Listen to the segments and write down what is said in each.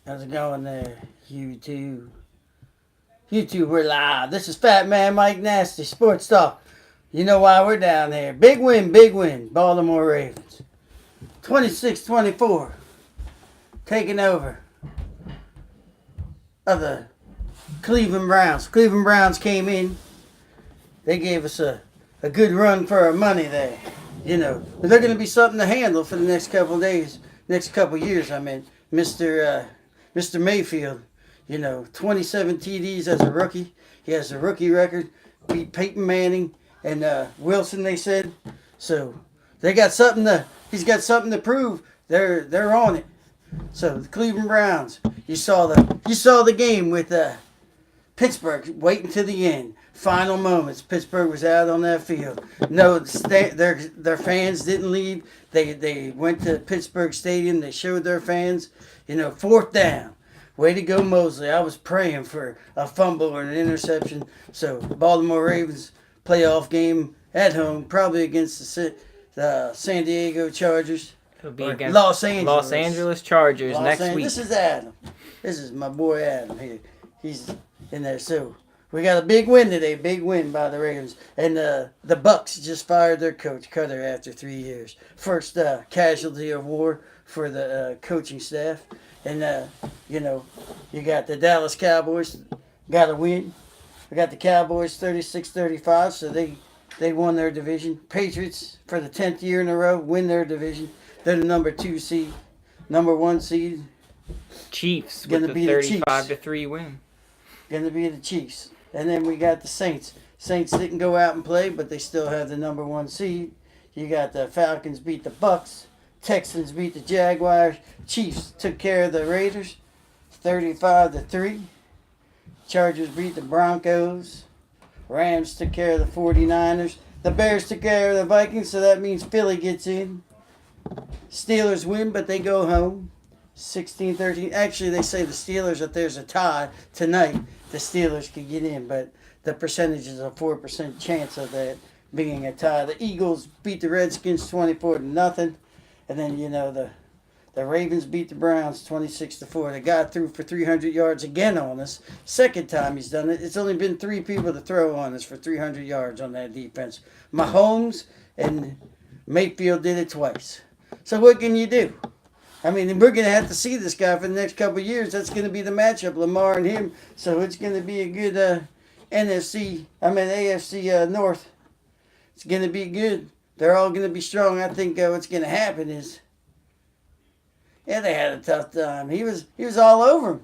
How's it going there, YouTube? YouTube, we're live. This is Fat Man Mike Nasty, Sports Talk. You know why we're down here. Big win, Baltimore Ravens. 26-24. Taking over of the Cleveland Browns. Cleveland Browns came in. They gave us a good run for our money there. You know, but they're going to be something to handle for the next couple of days, next couple of years. I mean, Mr. Mayfield, 27 TDs as a rookie. He has a rookie record. Beat Peyton Manning and Wilson, they said. So he's got something to prove. They're on it. So the Cleveland Browns, you saw the game with Pittsburgh waiting to the end. Final moments. Pittsburgh was out on that field. No, their fans didn't leave. They went to Pittsburgh Stadium. They showed their fans, fourth down. Way to go, Mosley. I was praying for a fumble or an interception. So Baltimore Ravens playoff game at home, probably against the San Diego Chargers. It'll be against Los Angeles Chargers next week. This is Adam. This is my boy Adam here. He's in there. So we got a big win today. Big win by the Ravens. And the Bucks just fired their coach, Cutter, after 3 years. First casualty of war for the coaching staff. And, you got the Dallas Cowboys got a win. We got the Cowboys 36-35, so they won their division. Patriots, for the 10th year in a row, win their division. They're the number 2 seed. Number 1 seed. Chiefs with the 35-3 win. Going to be the Chiefs. And then we got the Saints. Saints didn't go out and play, but they still have the number 1 seed. You got the Falcons beat the Bucks. Texans beat the Jaguars. Chiefs took care of the Raiders, 35-3. Chargers beat the Broncos. Rams took care of the 49ers. The Bears took care of the Vikings, so that means Philly gets in. Steelers win, but they go home, 16-13. Actually, they say the Steelers, if there's a tie tonight, the Steelers could get in, but the percentage is a 4% chance of that being a tie. The Eagles beat the Redskins 24-0. And then, the Ravens beat the Browns 26-4. The guy threw for 300 yards again on us. Second time he's done it. It's only been 3 people to throw on us for 300 yards on that defense. Mahomes and Mayfield did it twice. So what can you do? I mean, we're going to have to see this guy for the next couple of years. That's going to be the matchup, Lamar and him. So it's going to be a good AFC North. It's going to be good. They're all going to be strong. I think what's going to happen is, they had a tough time. He was all over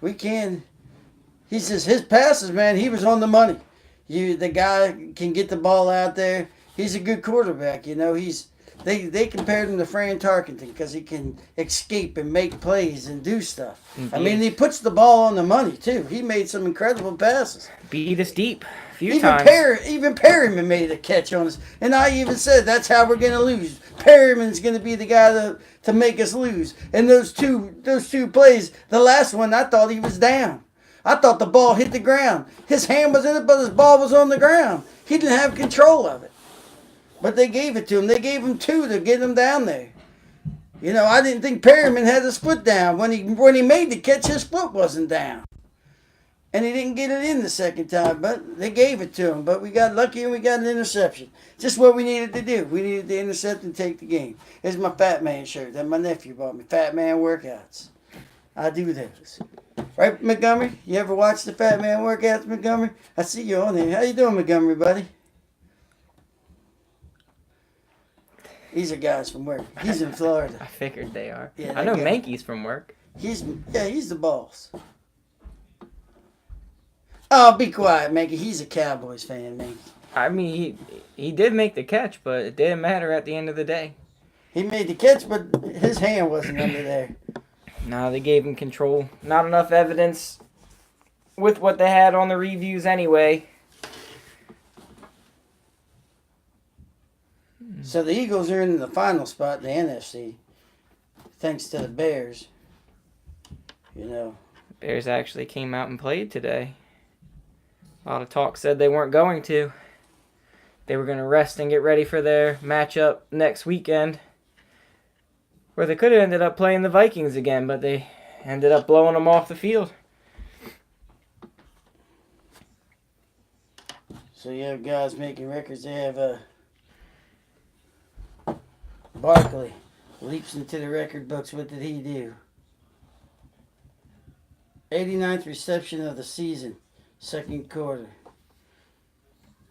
him. He's just, his passes, man, he was on the money. The guy can get the ball out there. He's a good quarterback, They compared him to Fran Tarkenton because he can escape and make plays and do stuff. Mm-hmm. I mean, he puts the ball on the money, too. He made some incredible passes. Beat us deep a few times. Even Perryman made a catch on us. And I even said, that's how we're going to lose. Perryman's going to be the guy to make us lose. And those two plays, the last one, I thought he was down. I thought the ball hit the ground. His hand was in it, but his ball was on the ground. He didn't have control of it. But they gave it to him. They gave him 2 to get him down there. I didn't think Perryman had his foot down. When he made the catch, his foot wasn't down. And he didn't get it in the second time, but they gave it to him. But we got lucky and we got an interception. Just what we needed to do. We needed to intercept and take the game. Here's my Fat Man shirt that my nephew bought me. Fat Man Workouts. I do those. Right, Montgomery? You ever watch the Fat Man Workouts, Montgomery? I see you on there. How you doing, Montgomery, buddy? These are guys from work. He's in Florida. I figured they are. Yeah, I know Mankey's from work. He's the boss. Oh, be quiet, Mankey. He's a Cowboys fan, Mankey. I mean, he did make the catch, but it didn't matter at the end of the day. He made the catch, but his hand wasn't under there. No, they gave him control. Not enough evidence with what they had on the reviews anyway. So the Eagles are in the final spot in the NFC, thanks to the Bears. Bears actually came out and played today. A lot of talk said they weren't going to. They were going to rest and get ready for their matchup next weekend, where they could have ended up playing the Vikings again, but they ended up blowing them off the field. So you have guys making records. They have Barkley leaps into the record books. What did he do? 89th reception of the season, second quarter.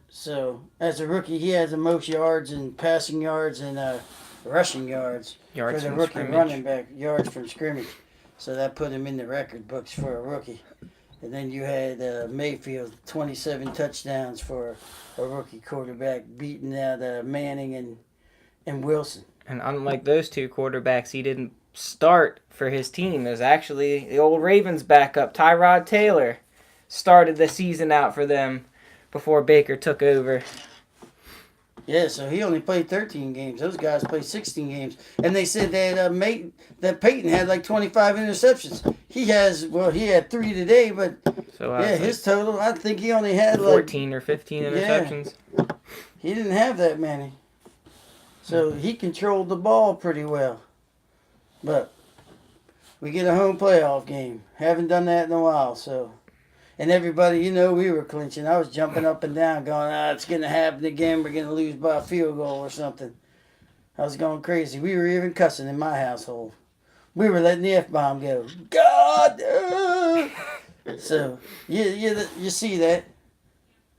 So, as a rookie, he has the most yards and passing yards and rushing yards Yards for the from rookie scrimmage. running back, yards from scrimmage. So that put him in the record books for a rookie. And then you had Mayfield, 27 touchdowns for a rookie quarterback, beating out Manning and Wilson. And unlike those two quarterbacks, he didn't start for his team. It was actually the old Ravens backup, Tyrod Taylor, started the season out for them before Baker took over. Yeah, so he only played 13 games. Those guys played 16 games. And they said that Peyton had like 25 interceptions. He had 3 today, but So his total, I think he only had 14 or 15 interceptions. He didn't have that many. So he controlled the ball pretty well. But we get a home playoff game. Haven't done that in a while, so. And everybody, we were clinching. I was jumping up and down going, it's going to happen again. We're going to lose by a field goal or something. I was going crazy. We were even cussing in my household. We were letting the F-bomb go. God! So, you see that.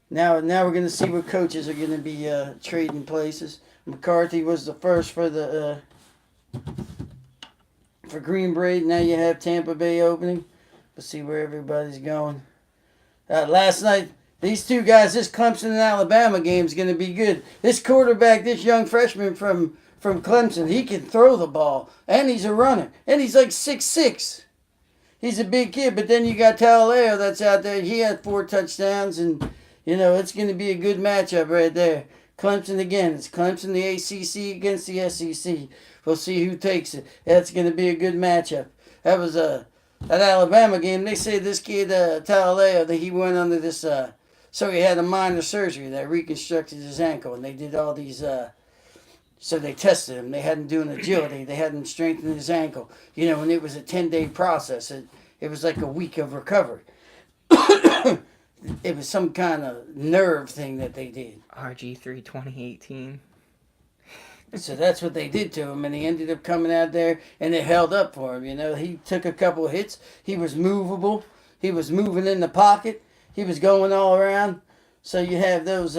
Now we're going to see what coaches are going to be trading places. McCarthy was the first for Green Bay. Now you have Tampa Bay opening. Let's see where everybody's going. Last night, these two guys, this Clemson and Alabama game is going to be good. This quarterback, this young freshman from Clemson, he can throw the ball, and he's a runner, and he's like 6'6". He's a big kid, but then you got Talaleo that's out there. He had 4 touchdowns, and, it's going to be a good matchup right there. Clemson again. It's Clemson, the ACC against the SEC. We'll see who takes it. That's going to be a good matchup. That was that Alabama game. They say this kid, Talaleo, that he went under this, so he had a minor surgery that reconstructed his ankle, and they did all these, so they tested him. They had him doing agility. They had him strengthen his ankle. And it was a 10-day process. It was like a week of recovery. It was some kind of nerve thing that they did. RG3 2018. So that's what they did to him, and he ended up coming out there, and it held up for him. He took a couple of hits. He was movable. He was moving in the pocket. He was going all around. So you have those.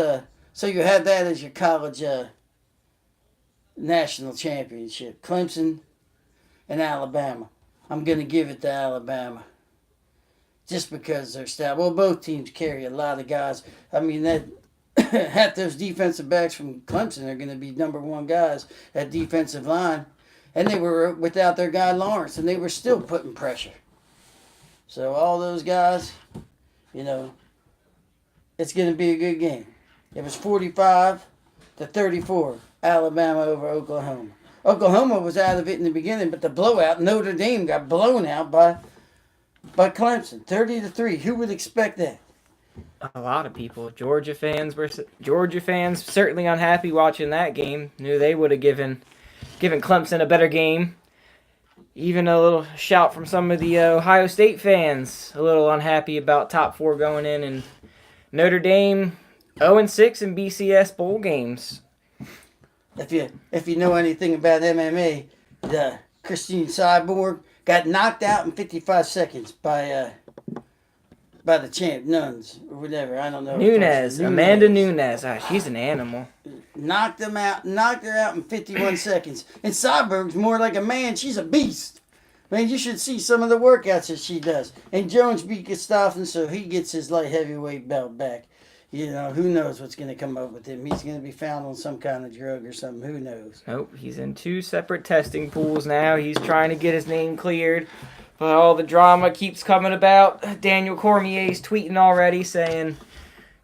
So you have that as your college national championship. Clemson and Alabama. I'm going to give it to Alabama. Just because they're stout. Well, both teams carry a lot of guys. I mean, that half those defensive backs from Clemson are going to be number 1 guys at defensive line. And they were without their guy Lawrence, and they were still putting pressure. So all those guys, it's going to be a good game. It was 45-34, Alabama over Oklahoma. Oklahoma was out of it in the beginning, but the blowout, Notre Dame got blown out by Clemson, 30-3. Who would expect that? A lot of people. Georgia fans certainly unhappy watching that game. Knew they would have given Clemson a better game. Even a little shout from some of the Ohio State fans, a little unhappy about top 4 going in, and Notre Dame 0-6 in BCS bowl games. If you know anything about MMA, the Christine Cyborg got knocked out in 55 seconds by the champ, Nunes, or whatever. I don't know. Nunes. Amanda Nunes. She's an animal. Knocked her out in 51 seconds. And Cyborg's more like a man. She's a beast. Man, you should see some of the workouts that she does. And Jones beat Gustafsson, so he gets his light heavyweight belt back. Who knows what's going to come up with him. He's going to be found on some kind of drug or something. Who knows? Nope, he's in 2 separate testing pools now. He's trying to get his name cleared. But all the drama keeps coming about. Daniel Cormier's tweeting already saying,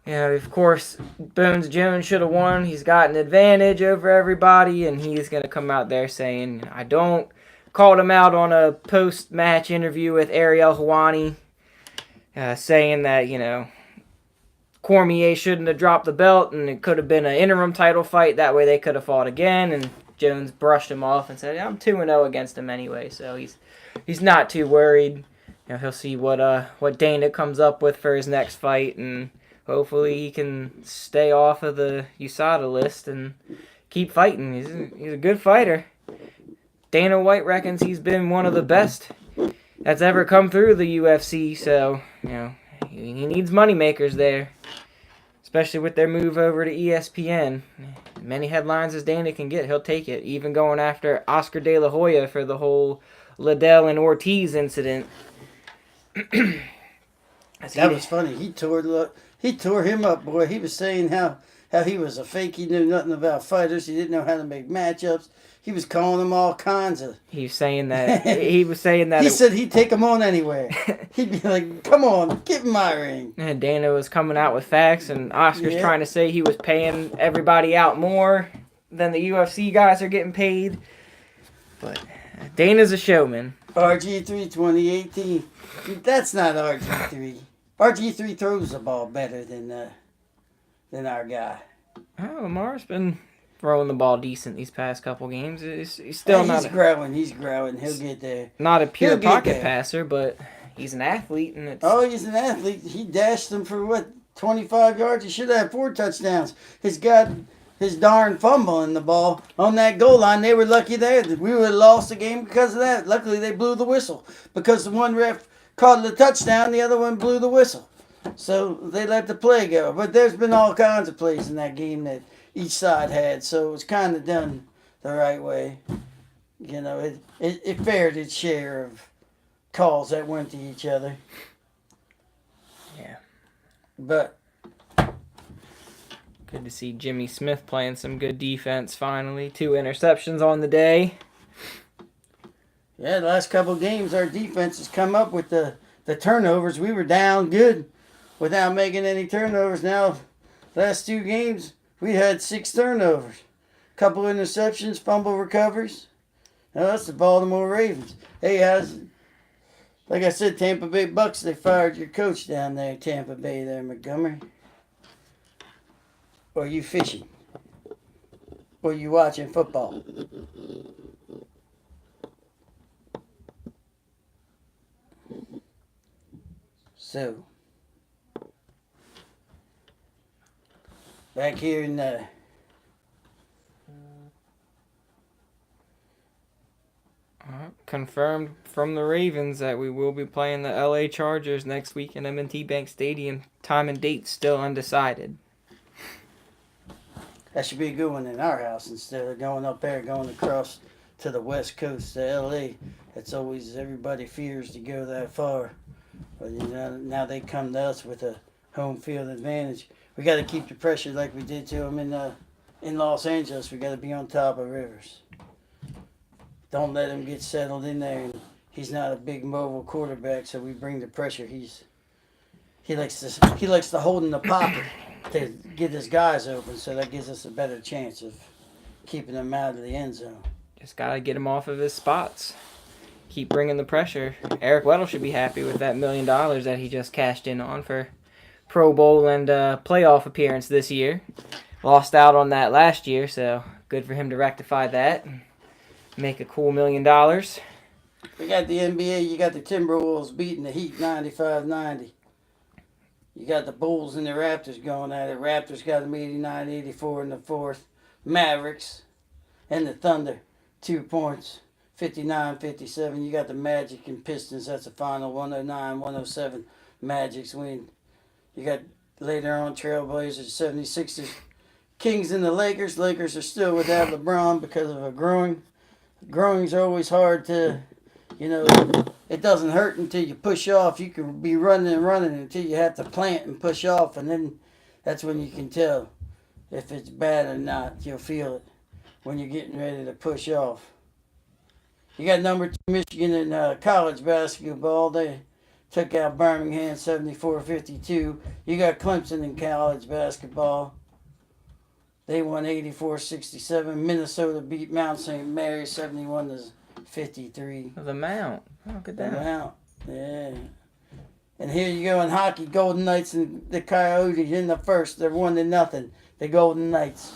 of course, Bones Jones should have won. He's got an advantage over everybody. And he's going to come out there saying, I don't. Called him out on a post-match interview with Ariel Helwani, saying that, Cormier shouldn't have dropped the belt and it could have been an interim title fight. That way they could have fought again. And Jones brushed him off and said, "I'm 2-0 against him anyway," so he's not too worried. He'll see what Dana comes up with for his next fight, and hopefully he can stay off of the USADA list and keep fighting. He's a good fighter. Dana White reckons he's been one of the best that's ever come through the UFC, so he needs moneymakers there, especially with their move over to ESPN. Many headlines as Dana can get, he'll take it, even going after Oscar De La Hoya for the whole Liddell and Ortiz incident. That was funny. He tore him up, boy. He was saying how he was a fake. He knew nothing about fighters. He didn't know how to make matchups. He was calling them all kinds of. He was saying that. He said he'd take them on anywhere. He'd be like, "Come on, get in my ring." And Dana was coming out with facts, and Oscar's trying to say he was paying everybody out more than the UFC guys are getting paid. But Dana's a showman. RG3 2018. That's not RG3. RG3 throws the ball better than our guy. Oh, Lamar's been throwing the ball decent these past couple games. He's still He's growing. He's growing. He'll get there. Not a pure pocket passer, but he's an athlete, and it's. Oh, he's an athlete. He dashed them for 25 yards. He should have had 4 touchdowns. He's got his darn fumble in the ball on that goal line. They were lucky there. We would have lost the game because of that. Luckily, they blew the whistle because the one ref called the touchdown, the other one blew the whistle. So they let the play go. But there's been all kinds of plays in that game that each side had, so it was kind of done the right way. It fared its share of calls that went to each other. Yeah. But good to see Jimmy Smith playing some good defense finally. 2 interceptions on the day. Yeah, the last couple of games, our defense has come up with the turnovers. We were down good without making any turnovers. Now, last 2 games, we had 6 turnovers. Couple interceptions, fumble recoveries. Now, that's the Baltimore Ravens. Hey, like I said, Tampa Bay Bucks, they fired your coach down there, Tampa Bay there, Montgomery. Or are you fishing? Or are you watching football? So, back here in confirmed from the Ravens that we will be playing the LA Chargers next week in M&T Bank Stadium. Time and date still undecided. That should be a good one in our house instead of going up there, going across to the west coast to LA. It's always, everybody fears to go that far. But now they come to us with a home field advantage. We got to keep the pressure like we did to them in Los Angeles. We got to be on top of Rivers. Don't let him get settled in there. And he's not a big mobile quarterback, so we bring the pressure. He likes to hold in the pocket to get his guys open, so that gives us a better chance of keeping him out of the end zone. Just got to get him off of his spots. Keep bringing the pressure. Eric Weddle should be happy with that $1 million that he just cashed in on for Pro Bowl and playoff appearance this year. Lost out on that last year, so good for him to rectify that. Make a cool $1 million. We got the NBA. You got the Timberwolves beating the Heat 95-90. You got the Bulls and the Raptors going at it. Raptors got them 89-84 in the fourth. Mavericks and the Thunder, 2 points, 59-57. You got the Magic and Pistons. That's the final, 109-107. Magic's win. You got later on Trailblazers, 76ers. Kings and the Lakers. Lakers are still without LeBron because of a growing. Growing's always hard to, it doesn't hurt until you push off. You can be running and running until you have to plant and push off, and then that's when you can tell if it's bad or not. You'll feel it when you're getting ready to push off. You got number 2 Michigan in college basketball. They took out Birmingham 74-52. You got Clemson in college basketball. They won 84-67. Minnesota beat Mount St. Mary 71-53. The Mount. Oh, good down. The Mount. Yeah. And here you go in hockey, Golden Knights and the Coyotes in the first. They're 1-0. The Golden Knights.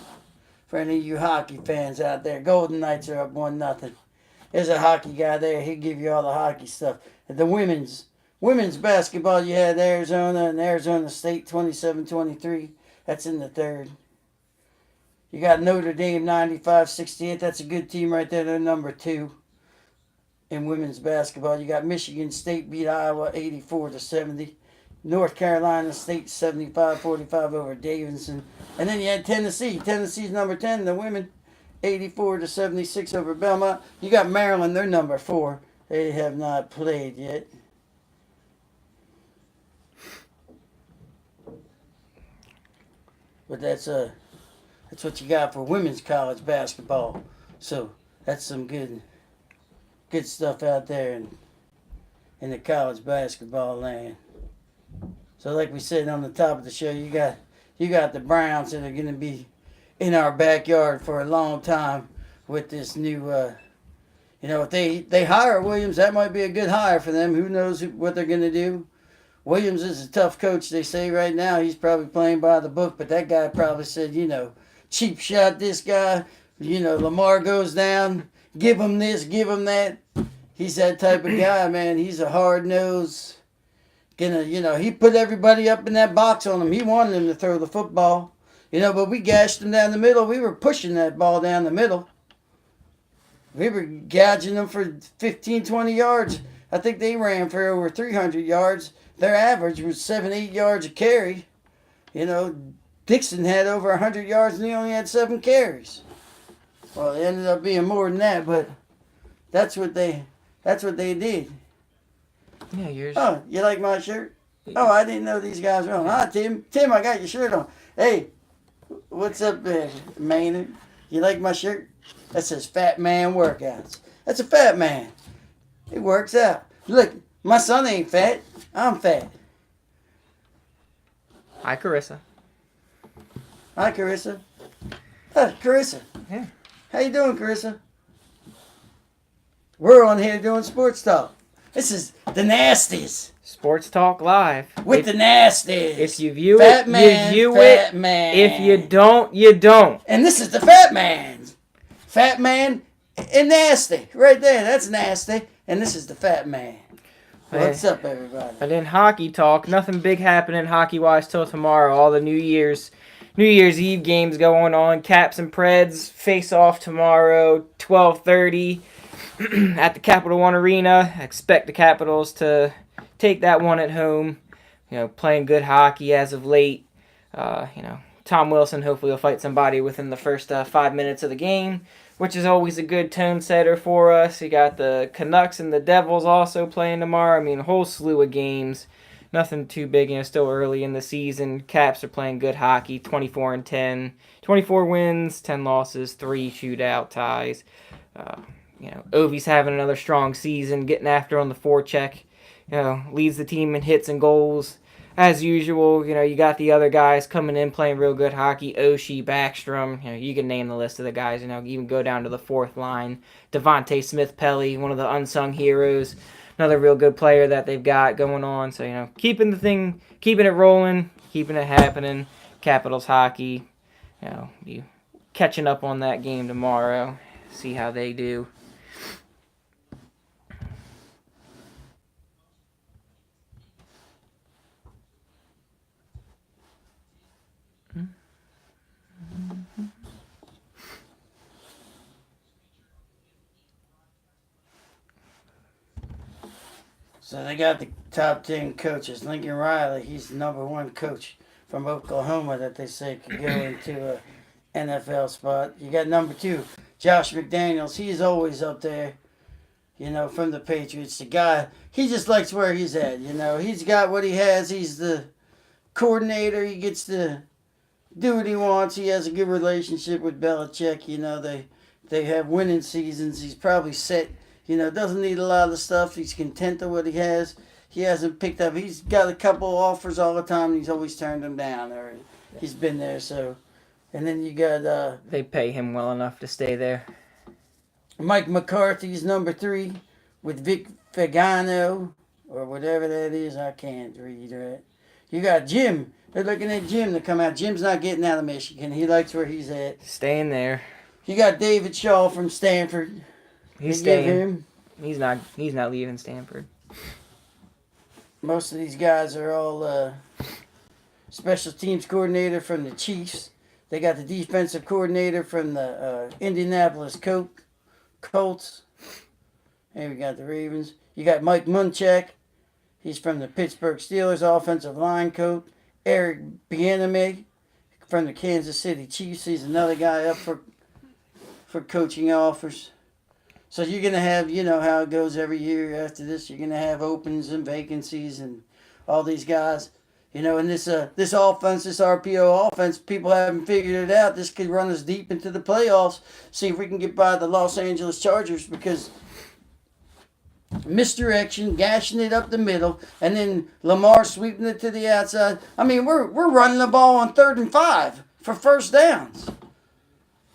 for any of you hockey fans out there. Golden Knights are up 1-0. There's a hockey guy there. He'll give you all the hockey stuff. The women's basketball, you had Arizona and Arizona State 27-23. That's in the third. You got Notre Dame 95-68. That's a good team right there. They're number 2 in women's basketball. You got Michigan State beat Iowa 84-70. North Carolina State 75-45 over Davidson. And then you had Tennessee. Tennessee's number 10, the women, 84-76 over Belmont. You got Maryland, they're number 4. They have not played yet. But that's what you got for women's college basketball. So that's some good stuff out there in the college basketball land. So like we said on the top of the show, you got the Browns that are going to be in our backyard for a long time with this new. If they hire Williams, that might be a good hire for them. Who knows what they're going to do? Williams is a tough coach, they say right now. He's probably playing by the book, but that guy probably said, cheap shot this guy. Lamar goes down, give him this, give him that. He's that type of guy, man. He's a hard nose. He put everybody up in that box on him. He wanted him to throw the football. But we gashed him down the middle. We were pushing that ball down the middle. We were gouging them for 15, 20 yards. I think they ran for over 300 yards. Their average was 7, 8 yards a carry. Dixon had over 100 yards and he only had 7 carries. Well, it ended up being more than that, but that's what they did. Yeah, yours. Oh, you like my shirt? Oh, I didn't know these guys were on. Ah, Tim, I got your shirt on. Hey, what's up there, Maynard? You like my shirt? That says Fat Man Workouts. That's a fat man. It works out. Look, my son ain't fat. I'm fat. Hi, Carissa. Hi, Carissa. Oh, Carissa. Yeah. How you doing, Carissa? We're on here doing sports talk. This is the Nasties. Sports Talk Live. With the Nasties. If you view fat it, man, you view fat it. Man. If you don't, you don't. And this is the Fat Man. Fat Man and Nasty. Right there. That's Nasty. And this is the Fat Man. What's up, everybody? And in hockey talk, nothing big happening hockey-wise till tomorrow. All the New Year's Eve games going on. Caps and Preds face off tomorrow, 12:30 at the Capital One Arena. I expect the Capitals to take that one at home. Playing good hockey as of late. Tom Wilson hopefully will fight somebody within the first 5 minutes of the game, which is always a good tone setter for us. You got the Canucks and the Devils also playing tomorrow. A whole slew of games. Nothing too big, still early in the season. Caps are playing good hockey, 24-10. 24 wins, 10 losses, 3 shootout ties. Ovi's having another strong season, getting after on the forecheck. Leads the team in hits and goals. As usual, you got the other guys coming in playing real good hockey. Oshie, Backstrom, you can name the list of the guys. Even go down to the fourth line. Devontae Smith-Pelly, one of the unsung heroes. Another real good player that they've got going on. So, keeping it rolling, keeping it happening. Capitals hockey, you catching up on that game tomorrow. See how they do. So they got the top 10 coaches. Lincoln Riley, he's the number 1 coach from Oklahoma that they say could go into a NFL spot. You got number 2, Josh McDaniels. He's always up there, from the Patriots. The guy, he just likes where he's at. He's got what he has. He's the coordinator. He gets to do what he wants. He has a good relationship with Belichick. They have winning seasons. He's probably set. Doesn't need a lot of stuff. He's content with what he has. He hasn't picked up. He's got a couple offers all the time. And he's always turned them down. Or he's been there. So, and then you got. They pay him well enough to stay there. Mike McCarthy's number 3 with Vic Fagano or whatever that is. I can't read it. You got Jim They're looking at Jim to come out. Jim's not getting out of Michigan. He likes where he's at. Staying there. You got David Shaw from Stanford. He's They give staying. him. He's not leaving Stanford. Most of these guys are all special teams coordinator from the Chiefs. They got the defensive coordinator from the Indianapolis Colts. And we got the Ravens. You got Mike Munchak. He's from the Pittsburgh Steelers offensive line coach. Eric Bieniemy from the Kansas City Chiefs. He's another guy up for coaching offers. So you're going to have, you know how it goes every year after this. You're going to have opens and vacancies and all these guys. You know, and this offense, this RPO offense, people haven't figured it out. This could run us deep into the playoffs. See if we can get by the Los Angeles Chargers because misdirection, gashing it up the middle, and then Lamar sweeping it to the outside. I mean, we're running the ball on 3rd and 5 for first downs.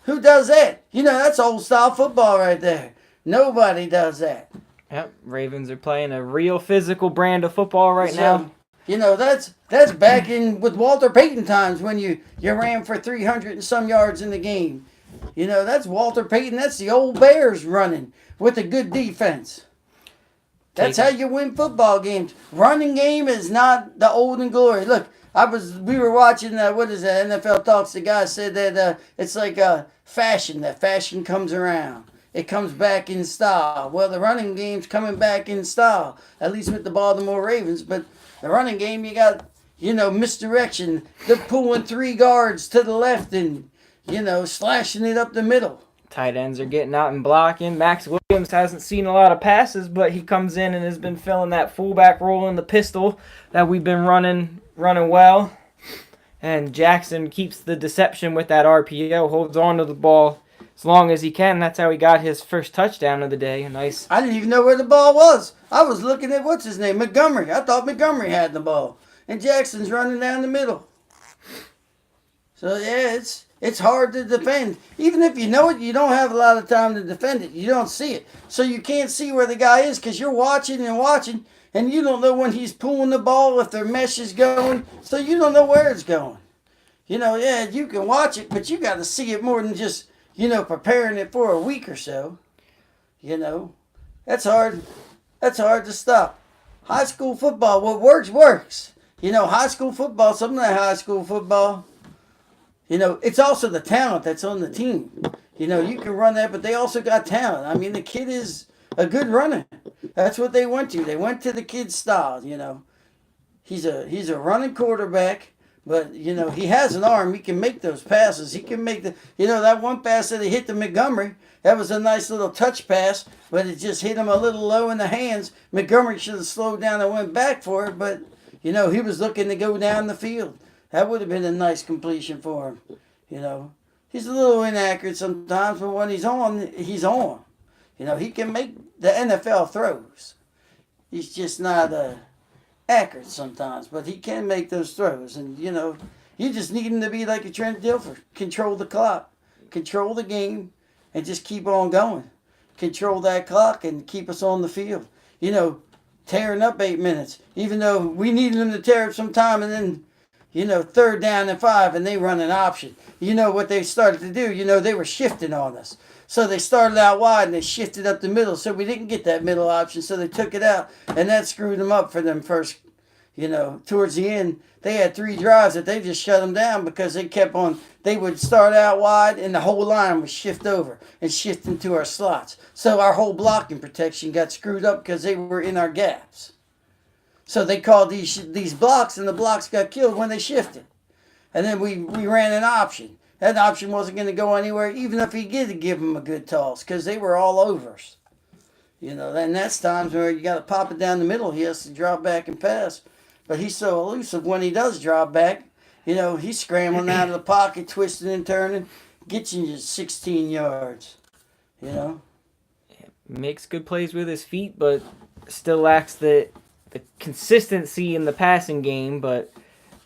Who does that? You know, that's old style football right there. Nobody does that. Yep, Ravens are playing a real physical brand of football right now. You know, that's back in with Walter Payton times when you ran for 300 and some yards in the game. You know, that's Walter Payton. That's the old Bears running with a good defense. That's how you win football games. Running game is not the olden glory. Look, we were watching what is that, NFL Talks. The guy said that it's like fashion. That fashion comes around. It comes back in style. Well, the running game's coming back in style, at least with the Baltimore Ravens. But the running game, you got, you know, misdirection. They're pulling 3 guards to the left and, you know, slashing it up the middle. Tight ends are getting out and blocking. Max Williams hasn't seen a lot of passes, but he comes in and has been filling that fullback role in the pistol that we've been running well. And Jackson keeps the deception with that RPO, holds on to the ball as long as he can. That's how he got his first touchdown of the day. Nice. I didn't even know where the ball was. I was looking at what's his name, Montgomery. I thought Montgomery had the ball, and Jackson's running down the middle. So yeah, it's hard to defend. Even if you know it, you don't have a lot of time to defend it. You don't see it, so you can't see where the guy is because you're watching, and you don't know when he's pulling the ball, if their mesh is going, so you don't know where it's going. You know, yeah, you can watch it, but you got to see it more than just, you know, preparing it for a week or so. You know, that's hard. That's hard to stop. High school football, what works. You know, high school football, some of that high school football, you know, it's also the talent that's on the team. You know, you can run that, but they also got talent. I mean, the kid is a good runner. That's what they went to. They went to the kid's style, you know. He's a running quarterback. But, you know, he has an arm. He can make those passes. He can make that one pass that he hit to Montgomery, that was a nice little touch pass, but it just hit him a little low in the hands. Montgomery should have slowed down and went back for it, but, you know, he was looking to go down the field. That would have been a nice completion for him, you know. He's a little inaccurate sometimes, but when he's on, he's on. You know, he can make the NFL throws. He's just not accurate sometimes, but he can make those throws. And, you know, you just need him to be like a Trent Dilfer. Control the clock, control the game, and just keep on going. Control that clock and keep us on the field. You know, tearing up 8 minutes, even though we needed him to tear up some time, and then, you know, 3rd down and 5, and they run an option. You know what they started to do? You know, they were shifting on us. So they started out wide and they shifted up the middle. So we didn't get that middle option. So they took it out. And that screwed them up for them first, you know, towards the end. They had 3 drives that they just shut them down because they kept on. They would start out wide and the whole line would shift over and shift into our slots. So our whole blocking protection got screwed up because they were in our gaps. So they called these blocks, and the blocks got killed when they shifted. And then we ran an option. That option wasn't going to go anywhere, even if he did give them a good toss, because they were all over us. You know, and that's times where you got to pop it down the middle. He has to drop back and pass. But he's so elusive when he does drop back. You know, he's scrambling out of the pocket, twisting and turning, gets you 16 yards. You know? Makes good plays with his feet, but still lacks the consistency in the passing game. But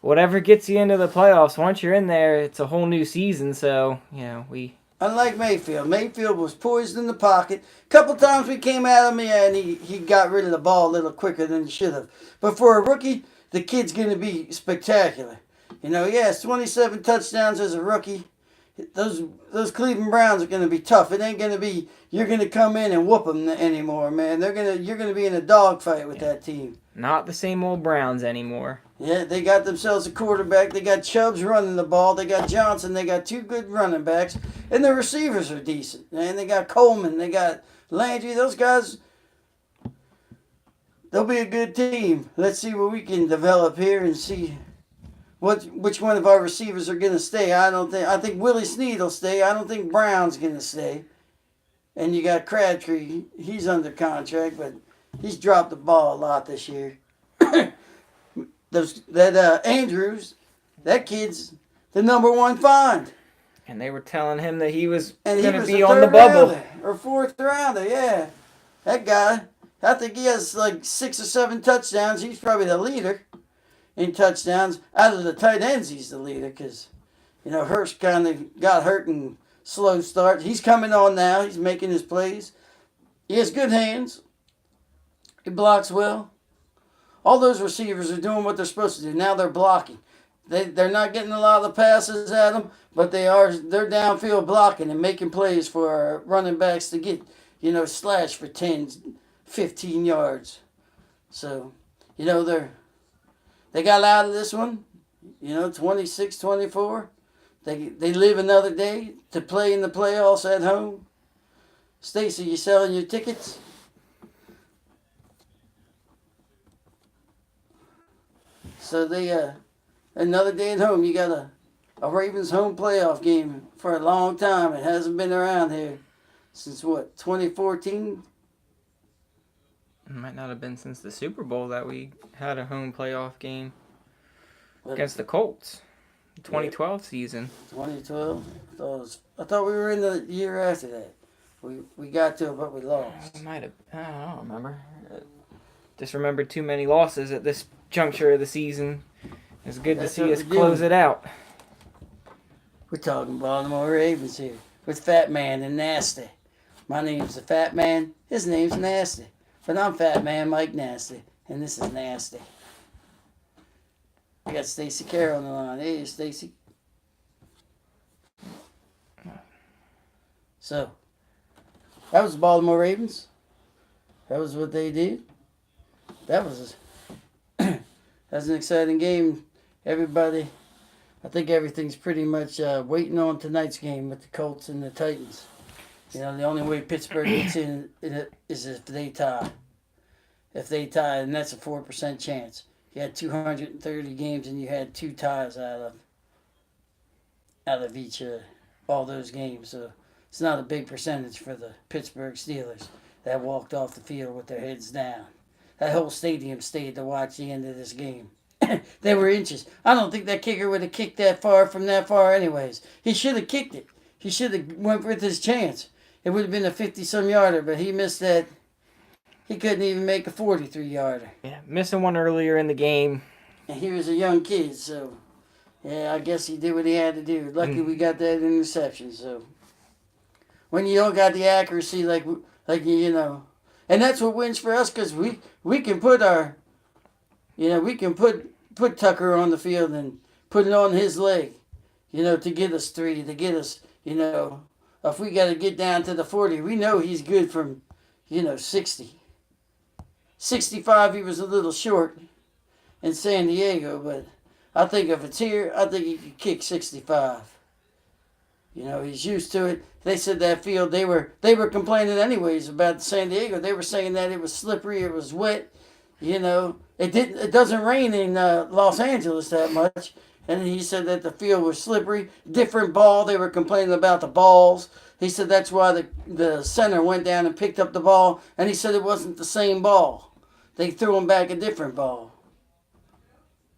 whatever gets you into the playoffs, once you're in there, it's a whole new season. So, you know, Unlike Mayfield. Mayfield was poised in the pocket. A couple times we came at him, and he got rid of the ball a little quicker than he should have. But for a rookie, the kid's going to be spectacular. He has 27 touchdowns as a rookie. Those Cleveland Browns are going to be tough. It ain't going to be you're going to come in and whoop them anymore, man. You're going to be in a dogfight with that team. Not the same old Browns anymore. Yeah, they got themselves a quarterback. They got Chubbs running the ball. They got Johnson. They got two good running backs. And the receivers are decent. And they got Coleman. They got Landry. Those guys, they'll be a good team. Let's see what we can develop here and see which one of our receivers are going to stay. I think Willie Snead will stay. I don't think Brown's going to stay. And you got Crabtree. He's under contract, but he's dropped the ball a lot this year. Andrews, that kid's the number one find. And they were telling him that he was going to be on the bubble. Or fourth rounder, yeah. That guy, I think he has like 6 or 7 touchdowns. He's probably the leader in touchdowns. Out of the tight ends, he's the leader because, Hurst kind of got hurt and slow start. He's coming on now. He's making his plays. He has good hands. He blocks well. All those receivers are doing what they're supposed to do. Now they're blocking. They're not getting a lot of the passes at them, but they're downfield blocking and making plays for our running backs to get, slash for 10, 15 yards. So, they got out of this one, 26-24. They live another day to play in the playoffs at home. Stacy, you selling your tickets? So another day at home. You got a Ravens home playoff game for a long time. It hasn't been around here since 2014? It might not have been since the Super Bowl that we had a home playoff game against the Colts. 2012 season. 2012? I thought we were in the year after that. We got to it, but we lost. We might have. I don't remember. Just remembered too many losses at this juncture of the season. It's good to see us close it out. We're talking Baltimore Ravens here with Fat Man and Nasty. My name's the Fat Man. His name's Nasty. But I'm Fat Man Mike Nasty, and this is Nasty. I got Stacy Carroll on the line. Hey, Stacy. So, that was the Baltimore Ravens. That was what they did. That was an exciting game. Everybody, I think everything's pretty much waiting on tonight's game with the Colts and the Titans. The only way Pittsburgh gets in it is if they tie. If they tie, and that's a 4% chance. You had 230 games, and you had 2 ties out of each all those games. So it's not a big percentage for the Pittsburgh Steelers that walked off the field with their heads down. That whole stadium stayed to watch the end of this game. They were inches. I don't think that kicker would have kicked that far from that far anyways. He should have kicked it. He should have went with his chance. It would have been a 50-some yarder, but he missed that. He couldn't even make a 43-yarder. Yeah, missing one earlier in the game. And he was a young kid, so yeah, I guess he did what he had to do. Lucky we got that interception. So when you don't got the accuracy like and that's what wins for us because we can put our, we can put Tucker on the field and put it on his leg, to get us 3, to get us, if we got to get down to the 40, we know he's good from, 60. 65, he was a little short in San Diego, but I think if it's here, I think he could kick 65. He's used to it. They said that field, they were complaining anyways about San Diego. They were saying that it was slippery, it was wet. It doesn't rain in Los Angeles that much. And he said that the field was slippery, different ball. They were complaining about the balls. He said that's why the center went down and picked up the ball. And he said it wasn't the same ball. They threw him back a different ball.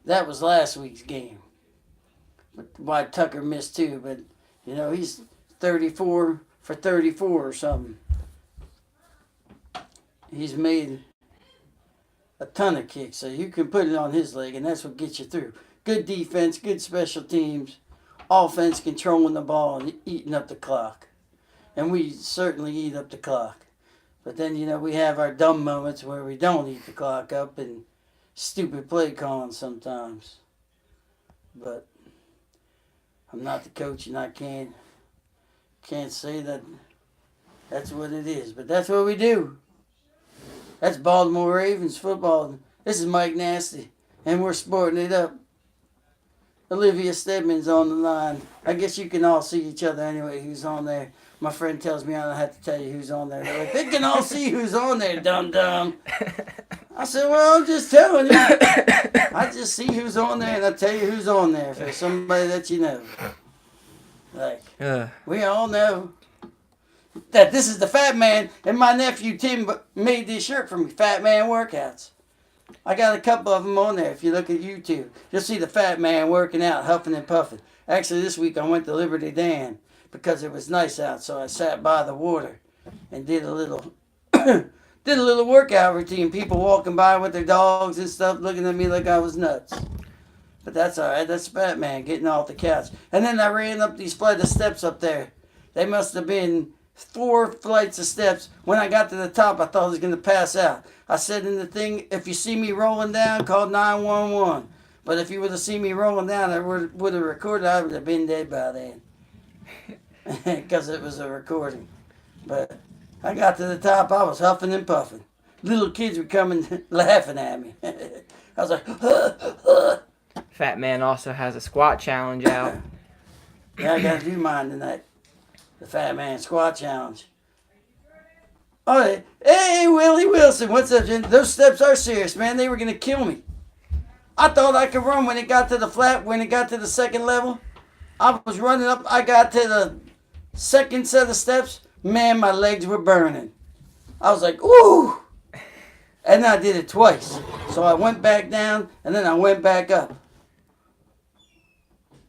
That was last week's game. But why Tucker missed too. But, he's 34 for 34 or something. He's made a ton of kicks. So you can put it on his leg, and that's what gets you through. Good defense, good special teams, offense controlling the ball and eating up the clock. And we certainly eat up the clock. But then, we have our dumb moments where we don't eat the clock up and stupid play calling sometimes. But I'm not the coach, and I can't say that that's what it is. But that's what we do. That's Baltimore Ravens football. This is Mike Nasty, and we're sporting it up. Olivia Stedman's on the line. I guess you can all see each other anyway who's on there. My friend tells me I don't have to tell you who's on there. They're like, they can all see who's on there, dum-dum. I said, well, I'm just telling you. I just see who's on there, and I tell you who's on there for somebody that you know. Like, we all know that this is the Fat Man, and my nephew Tim made this shirt for me, Fat Man Workouts. I got a couple of them on there. If you look at YouTube, you'll see the Fat Man working out, huffing and puffing. Actually, this week I went to Liberty Dan because it was nice out, so I sat by the water and did a little workout routine. People walking by with their dogs and stuff, looking at me like I was nuts. But that's all right. That's Fat Man getting off the couch. And then I ran up these flight of steps up there. They must have been 4 flights of steps. When I got to the top, I thought I was going to pass out. I said in the thing, if you see me rolling down, call 911. But if you would have seen me rolling down, I would have recorded. I would have been dead by then. Because it was a recording. But I got to the top, I was huffing and puffing. Little kids were coming laughing at me. I was like, Fat Man also has a squat challenge out. Yeah, I got to do mine tonight. The Fat Man Squat Challenge. Oh, hey, Willie Wilson, what's up, Jen? Those steps are serious, man. They were going to kill me. I thought I could run when it got to the flat, when it got to the second level. I was running up. I got to the second set of steps. Man, my legs were burning. I was like, ooh. And I did it twice. So I went back down, and then I went back up.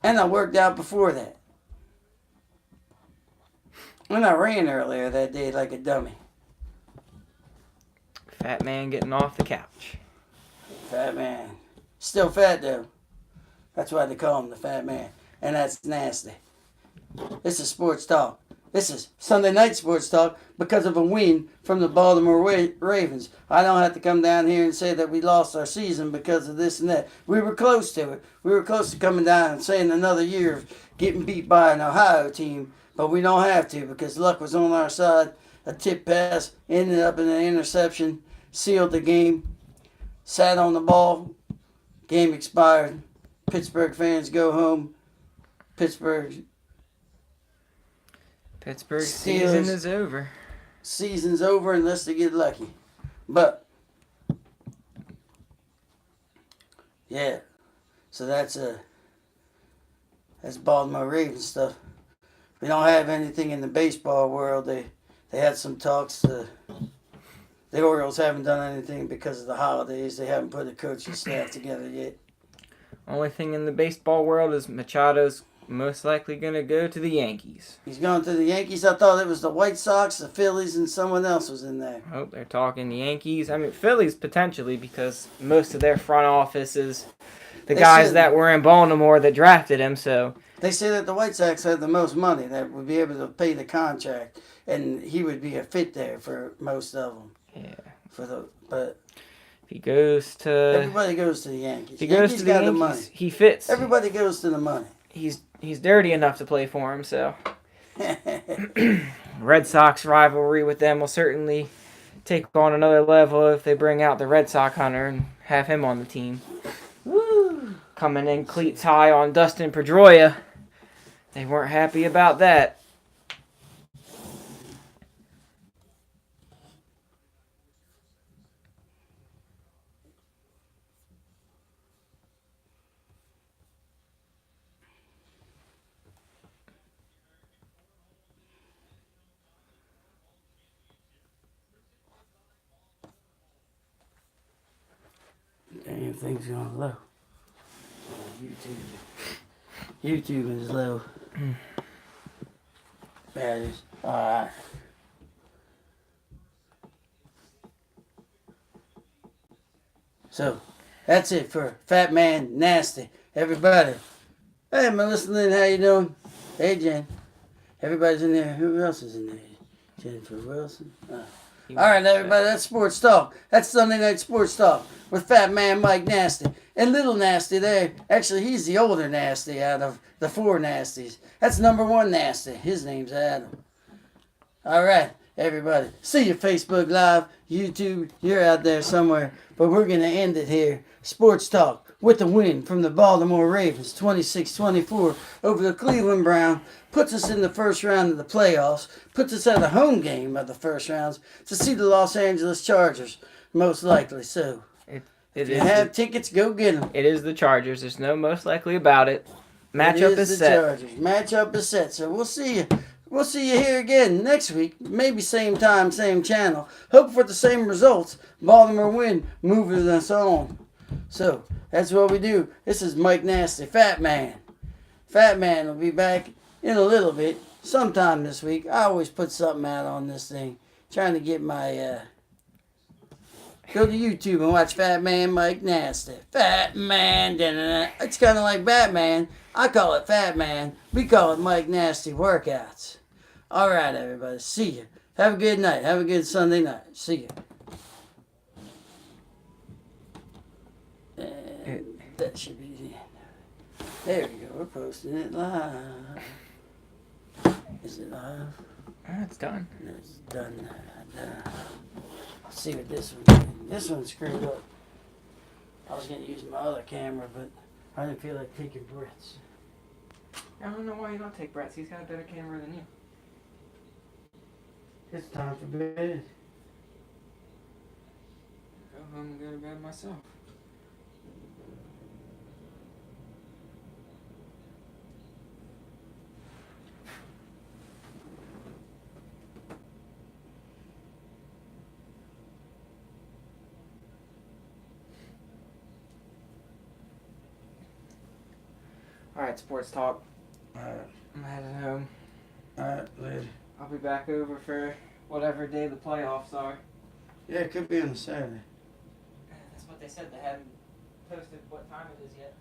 And I worked out before that. And I ran earlier that day like a dummy. Fat Man getting off the couch. Fat Man. Still fat, though. That's why they call him the Fat Man. And that's nasty. This is sports talk. This is Sunday night sports talk because of a win from the Baltimore Ravens. I don't have to come down here and say that we lost our season because of this and that. We were close to it. We were close to coming down and saying another year of getting beat by an Ohio team. But we don't have to because luck was on our side. A tip pass ended up in an interception. Sealed the game. Sat on the ball. Game expired. Pittsburgh fans go home. Pittsburgh season is over. Season's over unless they get lucky. But yeah. So that's Baltimore Ravens stuff. We don't have anything in the baseball world. They had some talks. The Orioles haven't done anything because of the holidays. They haven't put a coaching staff together yet. Only thing in the baseball world is Machado's most likely going to go to the Yankees. He's going to the Yankees? I thought it was the White Sox, the Phillies, and someone else was in there. Oh, they're talking the Yankees. I mean, Phillies potentially because most of their front office is the guys that were in Baltimore that drafted him, so... They say that the White Sox had the most money that would be able to pay the contract, and he would be a fit there for most of them. Yeah. But if he goes to... Everybody goes to the Yankees. If he goes to the Yankees, money. He fits. Everybody goes to the money. He's dirty enough to play for him, so... Red Sox rivalry with them will certainly take on another level if they bring out the Red Sox hunter and have him on the team. Woo! Coming in cleats high on Dustin Pedroia. They weren't happy about that. Damn, things going low. YouTube is low. Batteries. Alright. So, that's it for Fat Man Nasty. Everybody. Hey, Melissa Lynn, how you doing? Hey, Jen. Everybody's in there. Who else is in there? Jennifer Wilson. All right, everybody, that's Sports Talk. That's Sunday Night Sports Talk with Fat Man Mike Nasty. And Little Nasty there, actually, he's the older Nasty out of the four Nasties. That's number one Nasty. His name's Adam. All right, everybody. See you Facebook Live, YouTube. You're out there somewhere. But we're going to end it here. Sports Talk with the win from the Baltimore Ravens, 26-24 over the Cleveland Browns. Puts us in the first round of the playoffs. Puts us at a home game of the first rounds to see the Los Angeles Chargers, most likely. So, if you have tickets, go get them. It is the Chargers. There's no most likely about it. Matchup is set. Chargers. Matchup is set. So we'll see you. We'll see you here again next week. Maybe same time, same channel. Hope for the same results. Baltimore win, moving us on. So that's what we do. This is Mike Nasty, Fat Man. Fat Man will be back in a little bit, sometime this week. I always put something out on this thing. Trying to get my, go to YouTube and watch Fat Man Mike Nasty. Fat Man, da-da-da. It's kind of like Batman. I call it Fat Man. We call it Mike Nasty Workouts. All right, everybody. See you. Have a good night. Have a good Sunday night. See you. And that should be the end. There we go. We're posting it live. Is it live? It's done. No, it's done. Let's see what this one. This one's screwed up. I was going to use my other camera, but I didn't feel like taking breaths. I don't know why you don't take Brett's. He's got a better camera than you. It's time for bed. Go home and go to bed myself. Alright, Sports Talk. Alright. I'm headed home. Alright, later. I'll be back over for whatever day the playoffs are. Yeah, it could be on a Saturday. That's what they said. They haven't posted what time it is yet.